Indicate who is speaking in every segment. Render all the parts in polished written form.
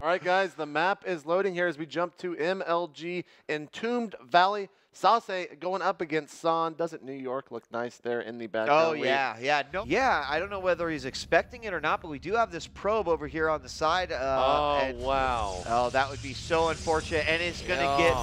Speaker 1: All right, guys, the map is loading here as we jump to MLG Entombed Valley. Sase going up against San. Doesn't New York look nice there in the background?
Speaker 2: Oh, yeah. No, yeah, I don't know whether he's expecting it or not, but we do have this probe over here on the side.
Speaker 1: Wow.
Speaker 2: Oh, that would be so unfortunate, and it's going to get...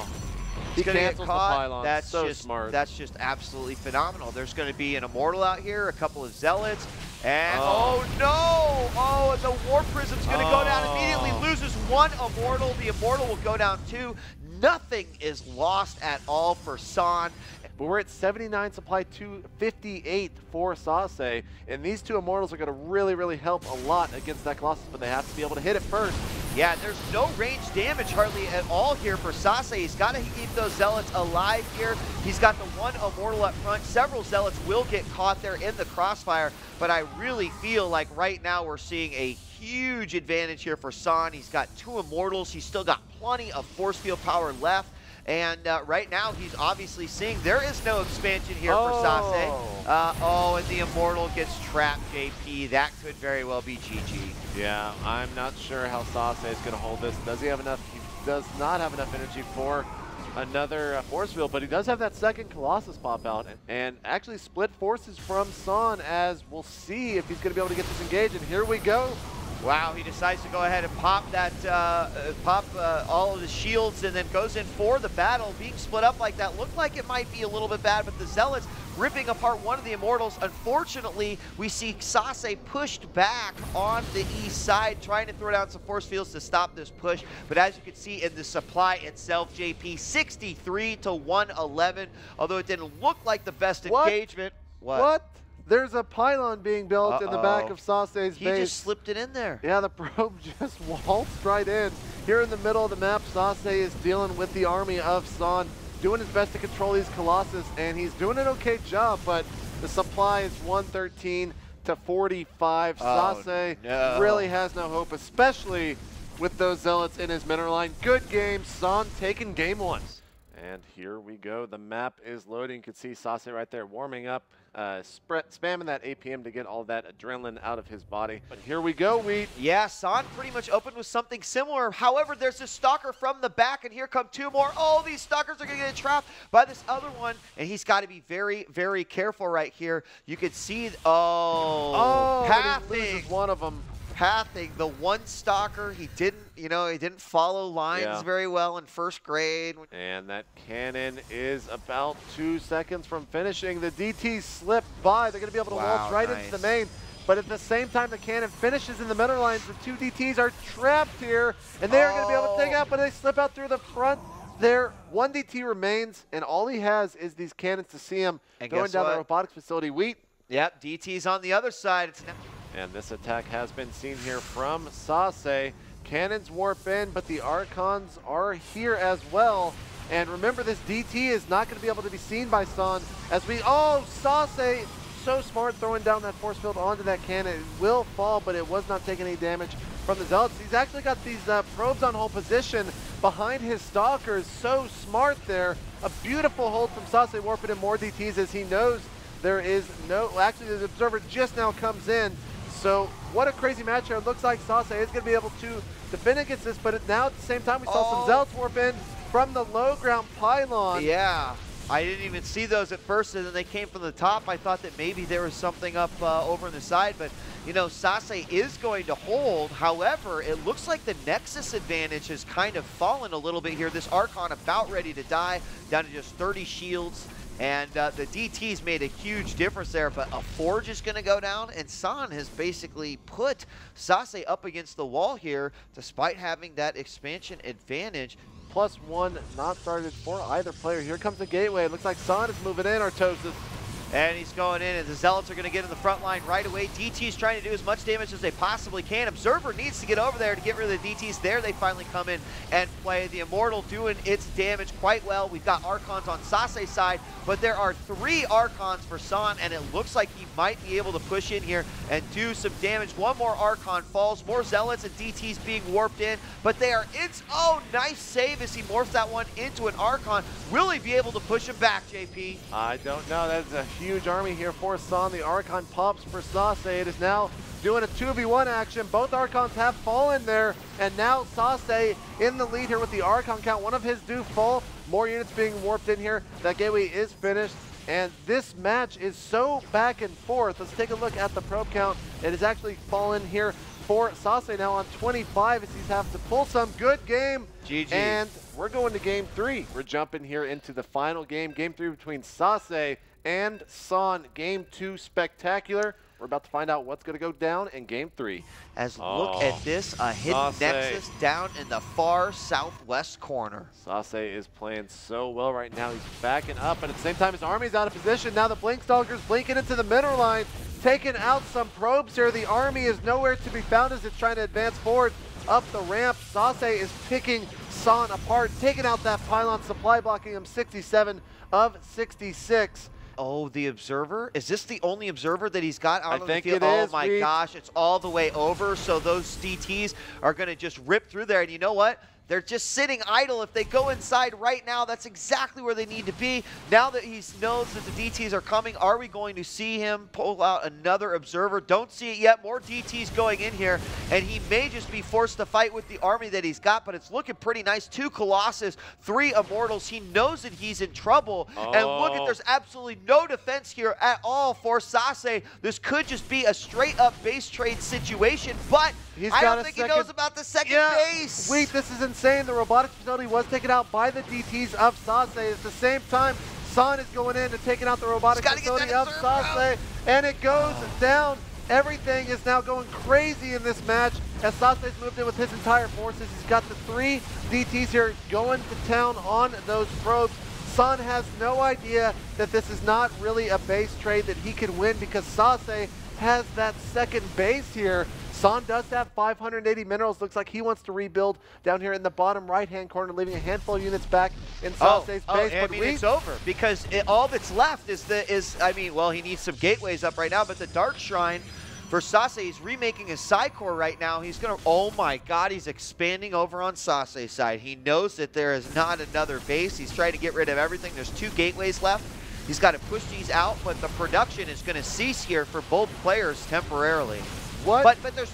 Speaker 1: He
Speaker 2: cancels
Speaker 1: the pylon.
Speaker 2: That's
Speaker 1: so
Speaker 2: just
Speaker 1: smart.
Speaker 2: That's just absolutely phenomenal. There's going to be an Immortal out here, a couple of Zealots, and oh no! Oh, and the War Prism's going to go down immediately. Loses one Immortal. The Immortal will go down too. Nothing is lost at all for San.
Speaker 1: But we're at 79 supply to 58 for Sase, and these two Immortals are going to really help a lot against that Colossus, but they have to be able to hit it first.
Speaker 2: Yeah, there's no range damage hardly at all here for Sase. He's got to keep those Zealots alive here. He's got the one Immortal up front. Several Zealots will get caught there in the crossfire, but I really feel like right now we're seeing a huge advantage here for San. He's got two Immortals. He's still got plenty of force field power left. And right now, he's obviously seeing there is no expansion here for Sase. And the Immortal gets trapped, JP. That could very well be GG.
Speaker 1: Yeah, I'm not sure how Sase is going to hold this. Does he have enough? He does not have enough energy for another force field, but he does have that second Colossus pop out and actually split forces from San, as we'll see if he's going to be able to get this engaged. And here we go.
Speaker 2: Wow, he decides to go ahead and pop that, all of the shields, and then goes in for the battle. Being split up like that looked like it might be a little bit bad, but the Zealots ripping apart one of the Immortals. Unfortunately, we see Sase pushed back on the east side, trying to throw down some force fields to stop this push. But as you can see in the supply itself, JP, 63 to 111, although it didn't look like the best engagement.
Speaker 1: What? There's a pylon being built in the back of Sase's base.
Speaker 2: He just slipped it in there.
Speaker 1: Yeah, the probe just waltzed right in. Here in the middle of the map, Sase is dealing with the army of San, doing his best to control these Colossus, and he's doing an okay job, but the supply is 113 to 45. Sase really has no hope, especially with those Zealots in his mineral line. Good game. San taking game one. And here we go. The map is loading. You can see Sase right there warming up, spamming that APM to get all that adrenaline out of his body. But here we go,
Speaker 2: Yeah, San pretty much opened with something similar. However, there's this Stalker from the back, and here come two more. Oh, these Stalkers are going to get trapped by this other one, and he's got to be very careful right here. You could see, pathing.
Speaker 1: One of them.
Speaker 2: Pathing, the one Stalker, he didn't follow lines very well in first grade.
Speaker 1: And that cannon is about 2 seconds from finishing. The DTs slip by. They're going to be able to waltz right into the main. But at the same time the cannon finishes in the middle lines, the two DTs are trapped here, and they're going to be able to take out, but they slip out through the front there. One DT remains, and all he has is these cannons to see him going down the robotics facility.
Speaker 2: Yep, DT's on the other side.
Speaker 1: And this attack has been seen here from Sase. Cannons warp in, but the Archons are here as well. And remember, this DT is not going to be able to be seen by San as Sase, so smart throwing down that force field onto that cannon. It will fall, but it was not taking any damage from the Zealots. He's actually got these probes on hold position behind his Stalkers. So smart there. A beautiful hold from Sase, warping in more DTs as he knows there is no, actually the Observer just now comes in. So what a crazy match here. It looks like Sase is going to be able to defend against this, but now at the same time we saw some Zealots warp in from the low ground pylon.
Speaker 2: Yeah, I didn't even see those at first, and then they came from the top. I thought that maybe there was something up over on the side, but Sase is going to hold. However, it looks like the Nexus advantage has kind of fallen a little bit here. This Archon about ready to die, down to just 30 shields. And the DT's made a huge difference there, but a Forge is going to go down, and San has basically put Sase up against the wall here, despite having that expansion advantage.
Speaker 1: +1 not started for either player. Here comes the gateway. It looks like San is moving in, Artosis.
Speaker 2: And he's going in, and the Zealots are going to get in the front line right away. DT's trying to do as much damage as they possibly can. Observer needs to get over there to get rid of the DTs. There they finally come in and play. The Immortal doing its damage quite well. We've got Archons on Sase's side, but there are 3 Archons for San, and it looks like he might be able to push in here and do some damage. One more Archon falls. More Zealots and DTs being warped in, but they are nice save as he morphs that one into an Archon. Will he be able to push him back, JP?
Speaker 1: I don't know. That's a huge army here for San. The Archon pops for Sase. It is now doing a 2v1 action. Both Archons have fallen there, and now Sase in the lead here with the Archon count. One of his do fall. More units being warped in here. That gateway is finished, and this match is so back and forth. Let's take a look at the probe count. It has actually fallen here for Sase now on 25 as he's have to pull some. Good game.
Speaker 2: GG.
Speaker 1: And we're going to game 3. We're jumping here into the final game. Game 3 between Sase and San. Game 2 spectacular. We're about to find out what's going to go down in game 3.
Speaker 2: Look at this, a hidden
Speaker 1: Sase.
Speaker 2: Nexus down in the far southwest corner.
Speaker 1: Sase is playing so well right now. He's backing up, and at the same time his army's out of position. Now the Blinkstalker's blinking into the middle line, taking out some probes here. The army is nowhere to be found as it's trying to advance forward up the ramp. Sase is picking San apart, taking out that pylon, supply blocking him 67 of 66.
Speaker 2: Oh, the Observer? Is this the only Observer that he's got out on the field?
Speaker 1: It is.
Speaker 2: Oh my gosh, it's all the way over. So those DTs are going to just rip through there. And you know what? They're just sitting idle. If they go inside right now, that's exactly where they need to be. Now that he knows that the DTs are coming, are we going to see him pull out another Observer? Don't see it yet. More DTs going in here, and he may just be forced to fight with the army that he's got, but it's looking pretty nice. 2 Colossus, 3 Immortals. He knows that he's in trouble. And look at, there's absolutely no defense here at all for Sase. This could just be a straight-up base trade situation, but I don't think he knows about the second base.
Speaker 1: Wait, this is insane. The robotics facility was taken out by the DTs of Sase. At the same time, San is going in and taking out the robotics facility of Sase, and it goes down. Everything is now going crazy in this match as Sase's moved in with his entire forces. He's got the 3 DTs here going to town on those probes. San has no idea that this is not really a base trade that he can win because Sase has that second base here. San does have 580 minerals. Looks like he wants to rebuild down here in the bottom right-hand corner, leaving a handful of units back in Sase's base.
Speaker 2: I mean, it's over because all that's left is I mean, well, he needs some gateways up right now, but the Dark Shrine for Sase, he's remaking his side core right now. He's going to, oh my God, he's expanding over on Sase's side. He knows that there is not another base. He's trying to get rid of everything. There's 2 gateways left. He's got to push these out, but the production is going to cease here for both players temporarily.
Speaker 1: What?
Speaker 2: But there's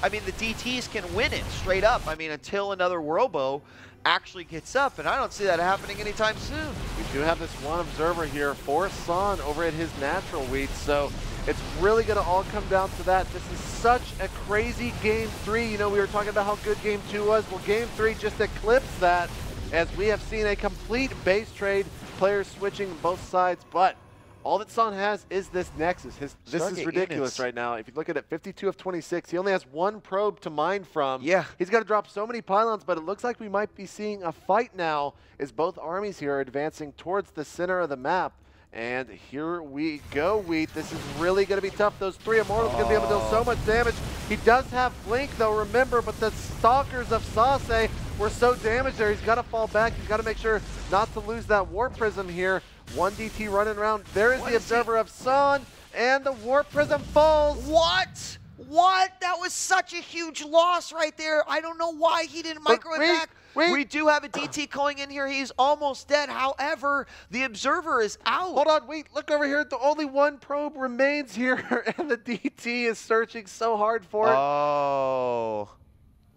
Speaker 2: I mean, the DTs can win it straight up. I mean, until another Robo actually gets up, and I don't see that happening anytime soon.
Speaker 1: We do have this one Observer here for San over at his natural wheat, so it's really going to all come down to that. This is such a crazy game 3. You know, we were talking about how good game 2 was. Well, game 3 just eclipsed that as we have seen a complete base trade, players switching both sides, but all that San has is this Nexus. This is ridiculous right now. If you look at it, 52 of 26. He only has 1 probe to mine from.
Speaker 2: Yeah.
Speaker 1: He's got to drop so many pylons, but it looks like we might be seeing a fight now as both armies here are advancing towards the center of the map. And here we go, Wheat. This is really going to be tough. Those 3 Immortals going to be able to deal so much damage. He does have Blink, though, remember, but the Stalkers of Sase were so damaged there. He's got to fall back. He's got to make sure not to lose that Warp Prism here. 1 DT running around. There is the Observer of San, and the Warp Prism falls.
Speaker 2: What? What? That was such a huge loss right there. I don't know why he didn't micro it back. We do have a DT going in here. He's almost dead. However, the Observer is out.
Speaker 1: Hold on, wait. Look over here. The only 1 probe remains here, and the DT is searching so hard for it.
Speaker 2: Oh.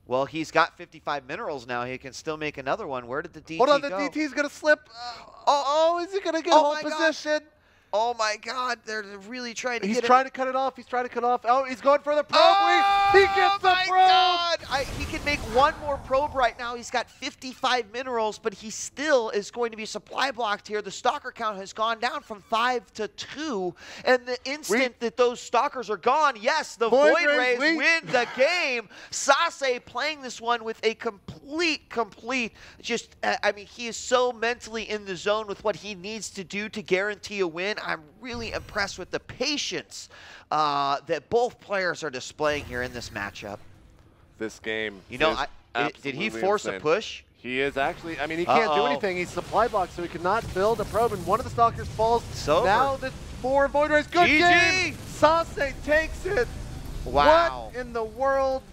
Speaker 2: Well, he's got 55 minerals now. He can still make another one. Where did the DT go?
Speaker 1: Hold on, the DT's going to slip. Is he going to get home position?
Speaker 2: Oh my God, they're really trying to
Speaker 1: He's trying to cut it off. He's trying to cut it off. Oh, he's going for the probe. He gets the probe.
Speaker 2: God. He can make 1 more probe right now. He's got 55 minerals, but he still is going to be supply blocked here. The Stalker count has gone down from 5 to 2, and the instant that those Stalkers are gone, yes, the Void Rays win the game. Sase playing this one with a complete, just, I mean, he is so mentally in the zone with what he needs to do to guarantee a win. I'm really impressed with the patience that both players are displaying here in this matchup.
Speaker 1: This game,
Speaker 2: you know, did he force a push?
Speaker 1: He is actually, I mean, he can't do anything. He's supply blocked, so he cannot build a probe, and one of the Stalkers falls. Now the 4 Void Rays. Good game! Sase takes it.
Speaker 2: Wow.
Speaker 1: What in the world?